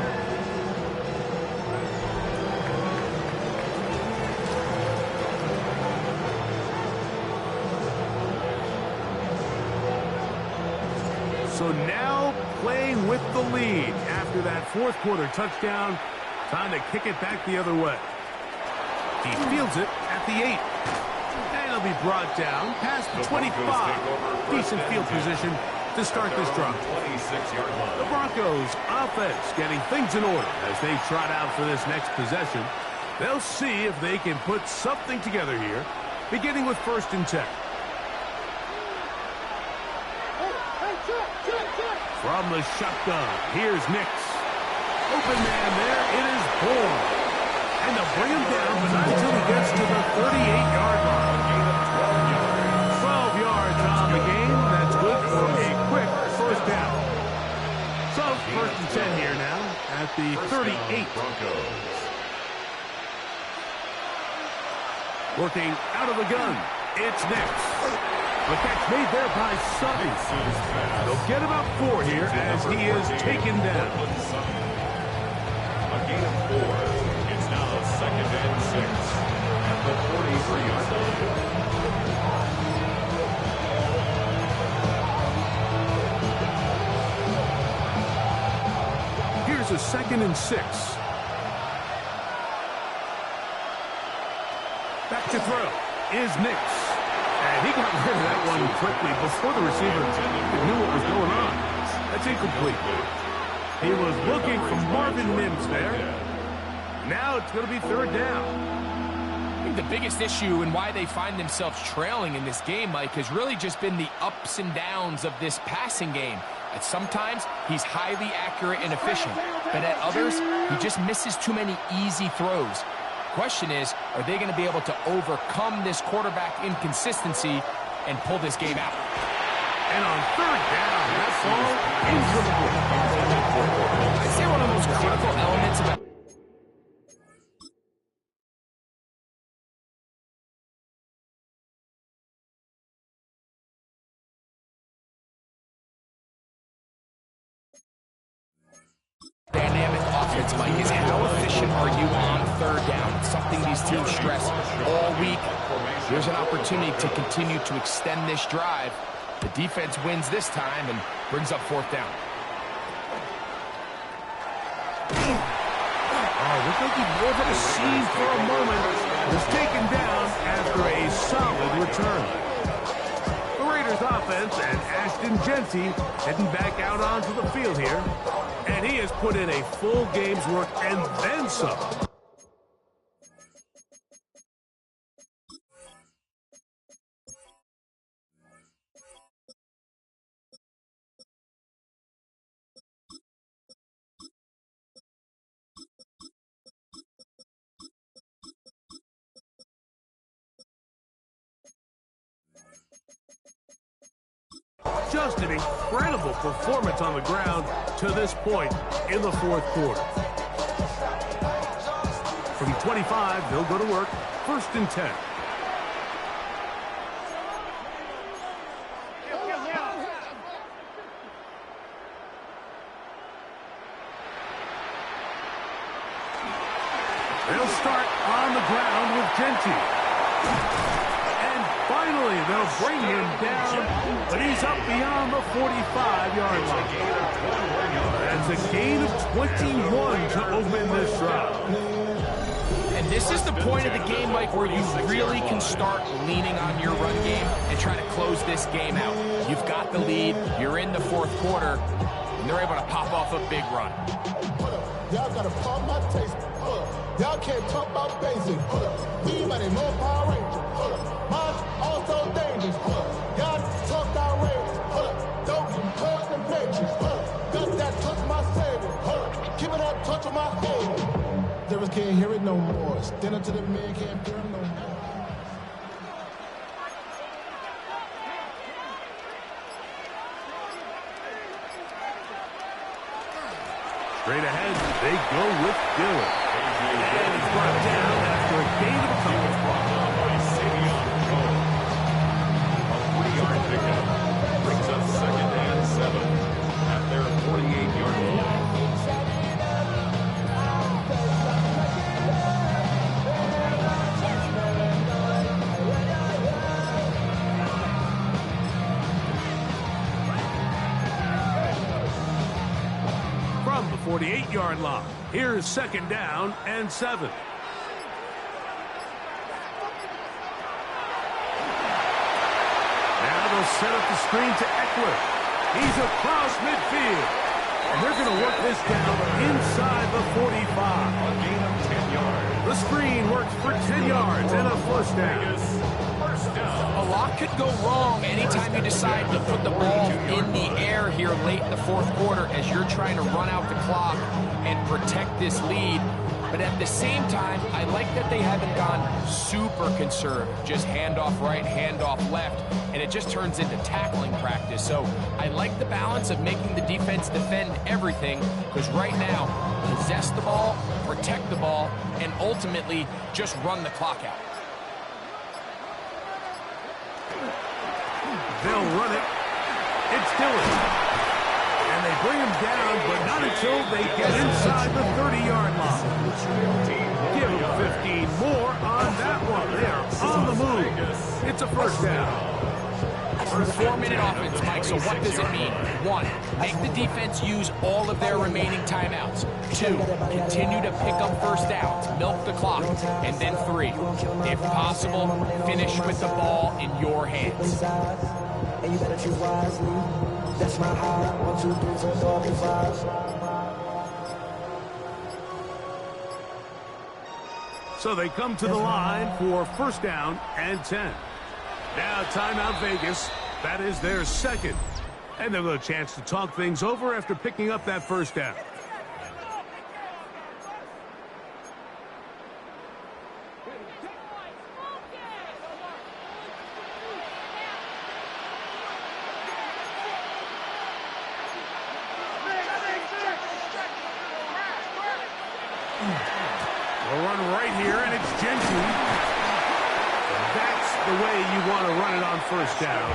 So now playing with the lead after that 4th quarter touchdown. Time to kick it back the other way. He fields it at the 8. And he'll be brought down past the 25. Decent field position to start this drive. The Broncos offense getting things in order as they trot out for this next possession. They'll see if they can put something together here, beginning with 1st and 10. From the shotgun, here's Nix. Open man there, it is Bourne. And they'll bring him down, but not until he gets to the 38-yard line. 12 yards on the game. That's good for a quick 1st down. So 1st and 10 here now at the 38. Working out of the gun, it's Nix. The catch made there by Sutton. They'll get about 4 here as he is taken down. A gain of 4. It's now 2nd and 6 at the 43-yard line. Here's a 2nd and 6. Back to throw is Nix. And he got rid of that one quickly before the receiver knew what was going on. That's incomplete. He was looking for Marvin Mims there. Now it's going to be 3rd down. I think the biggest issue and why they find themselves trailing in this game, Mike, has really just been the ups and downs of this passing game. At sometimes, he's highly accurate and efficient, but at others, he just misses too many easy throws. Question is, are they going to be able to overcome this quarterback inconsistency and pull this game out? And on 3rd down, that ball incomplete. I'd say one of the most critical elements about dynamic offense, Mike, is how efficient are you on 3rd down? It's something these teams stress all week. There's an opportunity to continue to extend this drive. The defense wins this time and brings up 4th down. Oh, looked like he more than a scene for a moment. Was taken down after a solid return. The Raiders offense and Ashton Genty heading back out onto the field here. And he has put in a full game's work and then some. Just an incredible performance on the ground to this point in the fourth quarter. From 25, they'll go to work. 1st and 10. They'll start on the ground with Genty. Finally, they'll bring him down, but he's up beyond the 45-yard line. That's a gain of 21 to open this drive. And this is the point of the game, Mike, where you really can start leaning on your run game and try to close this game out. You've got the lead, you're in the fourth quarter, and they're able to pop off a big run. Y'all gotta pump my taste. Y'all can't talk about basic. We money more Power Ranger. Mine's also dangerous. Y'all talk outrageous. Don't you touch them pictures. Got that touch my savior. Give it that touch of my head. Devils can't hear it no more. Stand up to the man, can't hear him no more. Straight ahead, they go with Dillon. And he's brought down after a gain of a couple. A 3-yard pickup brings up 2nd and 7 at their 48-yard line. From the 48-yard line, here's 2nd down and 7. Now they'll set up the screen to Eckler. He's across midfield. And they're going to work this down inside the 45. A gain of 10 yards. The screen works for 10 yards and a 1st down. First down. A lot could go wrong anytime you decide to put the ball in the air here late in the fourth quarter as you're trying to run out the clock and protect this lead. But at the same time, I like that they haven't gone super conservative. Just handoff right, handoff left, and it just turns into tackling practice. So I like the balance of making the defense defend everything, because right now, possess the ball, protect the ball, and ultimately just run the clock out. They'll run it. It's Dillon. And they bring him down, but not until they get inside the 30-yard line. Give him 15 more on that one. They are on the move. It's a 1st down. 4-minute offense, Mike, so what does it mean? 1, make the defense use all of their remaining timeouts. 2, continue to pick up 1st downs, milk the clock. And then 3, if possible, finish with the ball in your hands. And you better choose wisely. That's my heart. 1, 2, 3, 4, 5. So they come to the line for 1st down and 10. Now timeout Vegas. That is their 2nd. And they'll have a chance to talk things over after picking up that 1st down. They'll run right here, and it's Genty. That's the way you want to run it on 1st down.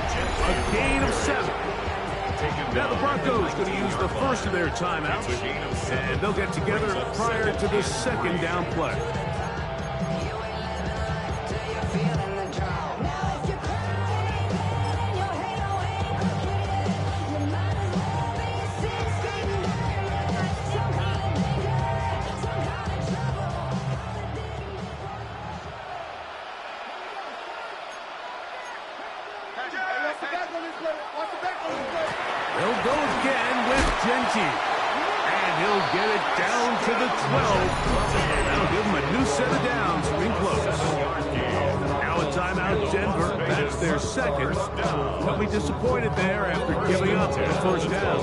A gain of 7. Now the Broncos going to use the first of their timeouts, and they'll get together prior to the 2nd down play. to the 12. That'll give them a new set of downs in close. Now a timeout, Denver. That's their second. They'll be disappointed there after giving up the first down.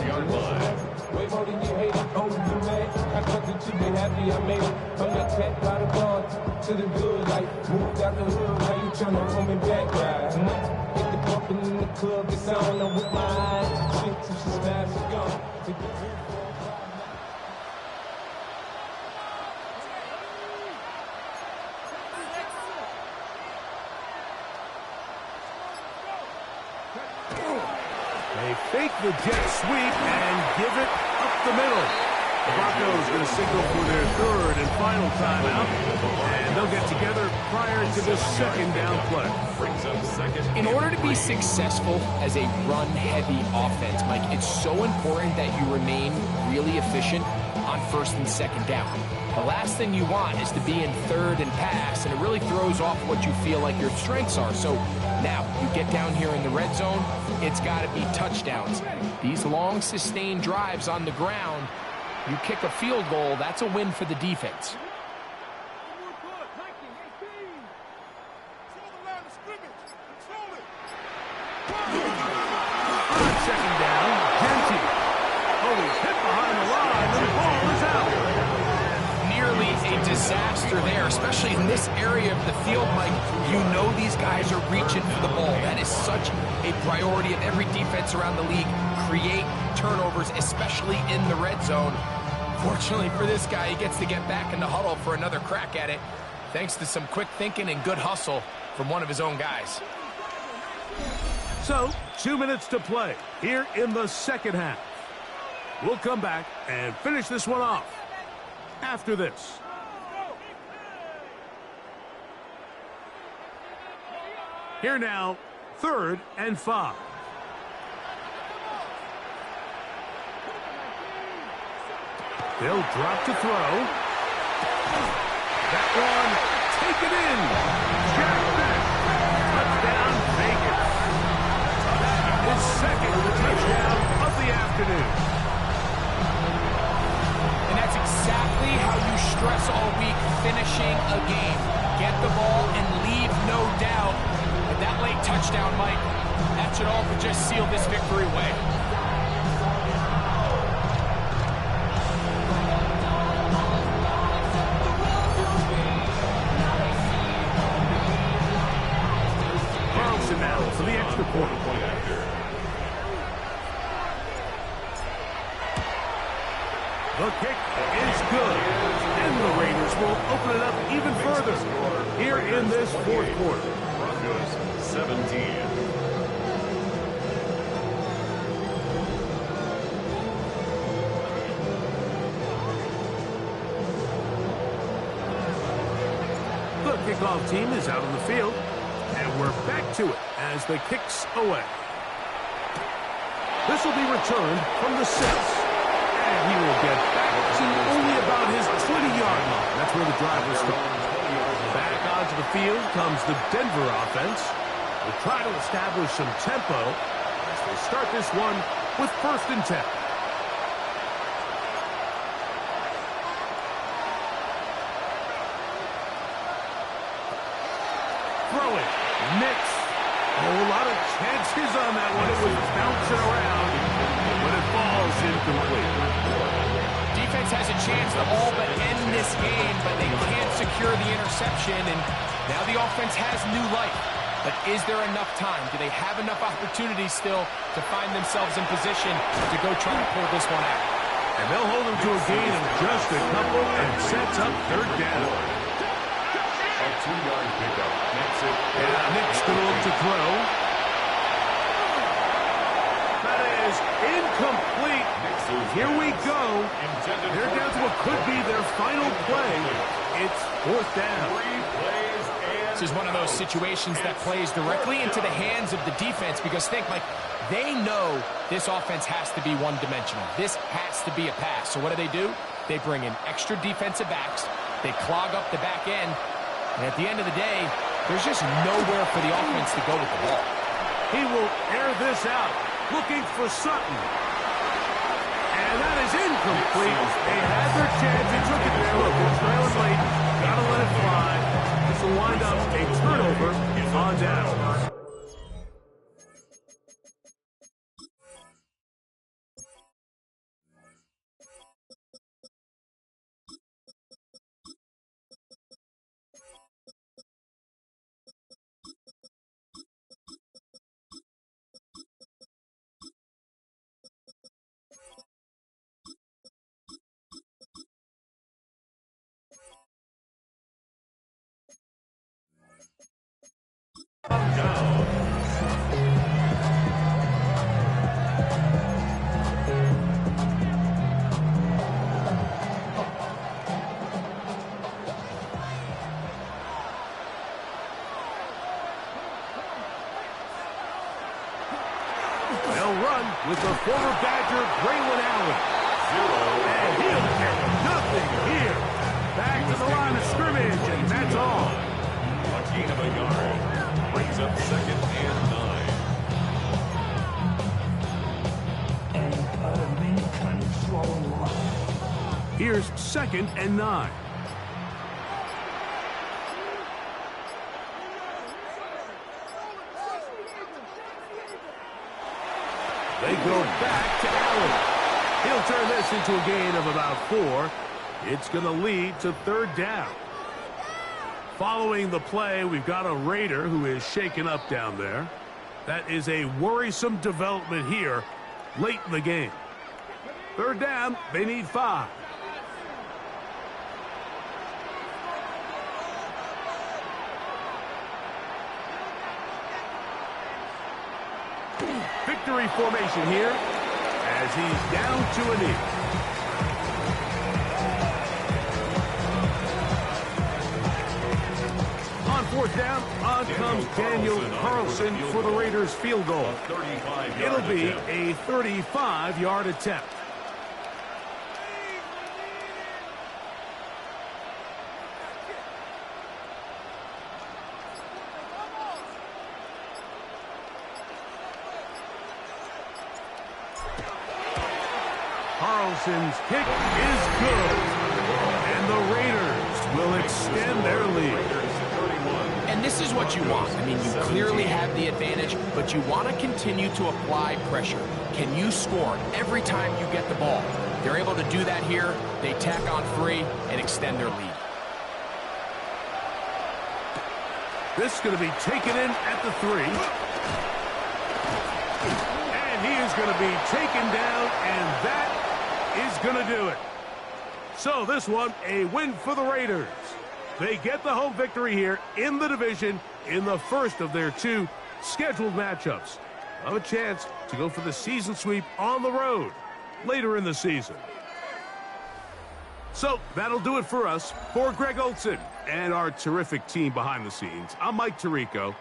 Way more than you hate it, oh, you mad. I thought that you'd be happy I made it. From the cat by the bar to the good life. Moved out the hood, now you tryna run me back, right? Get the bumping in the club, it's on, I'm with my eyes. Shit, till she smash, she gone. Take the drink for a ride. They fake the jet sweep and give it up the middle. The Broncos going to signal for their third and final timeout, and they'll get together prior to the second down play. In order to be successful as a run-heavy offense, Mike, it's so important that you remain really efficient on first and second down. The last thing you want is to be in third and pass, and it really throws off what you feel like your strengths are. So now you get down here in the red zone, it's got to be touchdowns. These long, sustained drives on the ground, you kick a field goal, that's a win for the defense. On second down, Genty. Oh, he's hit behind the line, and the ball is out. Nearly a disaster there, especially in this area of the field, Mike. You know these guys are reaching for the ball. That is such a priority of every defense around the league. Create turnovers, especially in the red zone. Fortunately for this guy, he gets to get back in the huddle for another crack at it, thanks to some quick thinking and good hustle from one of his own guys. So, 2 minutes to play here in the second half. We'll come back and finish this one off after this. Here now, 3rd and 5. They'll drop to throw. That one, take it in. Jack Fish. Touchdown, Vegas. His second touchdown of the afternoon. And that's exactly how you stress all week, finishing a game. Get the ball and leave no doubt. But that late touchdown, Mike, that should all but just seal this victory away. Now for the extra point. The kick is good. And the Raiders will open it up even further here in this fourth quarter. Broncos 17. The kickoff team is out on the field. And we're back to it as the kick's away. This will be returned from the 6. And he will get back to only about his 20-yard line. That's where the drive will start. Back onto the field comes the Denver offense. They'll try to establish some tempo as they start this one with 1st and 10. Throw it. Nix. Oh, a lot of chances on that one. It was bouncing around, but it falls incomplete. Defense has a chance to all but end this game, but they can't secure the interception, and now the offense has new life. But is there enough time? Do they have enough opportunities still to find themselves in position to go try to pull this one out? And they'll hold them to a gain of just a couple and sets up 3rd down. A 2-yard pickup makes it. Yeah, Nick's going to look to throw. That is incomplete. Here we go. They're down to what could be their final play. It's 4th down. This is one of those situations that plays directly into the hands of the defense because think, like, they know this offense has to be one-dimensional. This has to be a pass. So what do? They bring in extra defensive backs. They clog up the back end. And at the end of the day, there's just nowhere for the offense to go with the ball. He will air this out, looking for Sutton. And that is is incomplete. They had their chance. They took it there. Look, they're trailing late. Got to let it fly. This will wind up a turnover on downs. They'll run with the former Badger, Braylon Allen. And he'll get nothing here. Back to the line of scrimmage, and that's all. A gain of a yard. Brings up 2nd and 9. Here's 2nd and 9. They go back to Allen. He'll turn this into a gain of about 4. It's going to lead to 3rd down. Following the play, we've got a Raider who is shaken up down there. That is a worrisome development here late in the game. 3rd down, they need 5. Victory formation here as he's down to a knee. On 4th down, on comes Daniel Carlson for the Raiders field goal. It'll be a 35-yard attempt. Carlson's kick is good. And the Raiders will extend their lead. And this is what you want. I mean, you clearly have the advantage, but you want to continue to apply pressure. Can you score every time you get the ball? They're able to do that here. They tack on 3 and extend their lead. This is going to be taken in at the 3. And he is going to be taken down, and that is going to do it. So this one, a win for the Raiders. They get the home victory here in the division in the first of their 2 scheduled matchups. Have a chance to go for the season sweep on the road later in the season. So that'll do it for us. For Greg Olson and our terrific team behind the scenes, I'm Mike Tirico.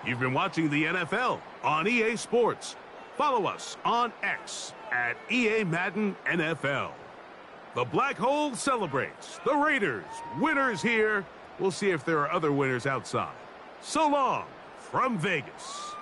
You've been watching the NFL on EA Sports. Follow us on X at EA Madden NFL. The Black Hole celebrates. The Raiders, winners here. We'll see if there are other winners outside. So long from Vegas.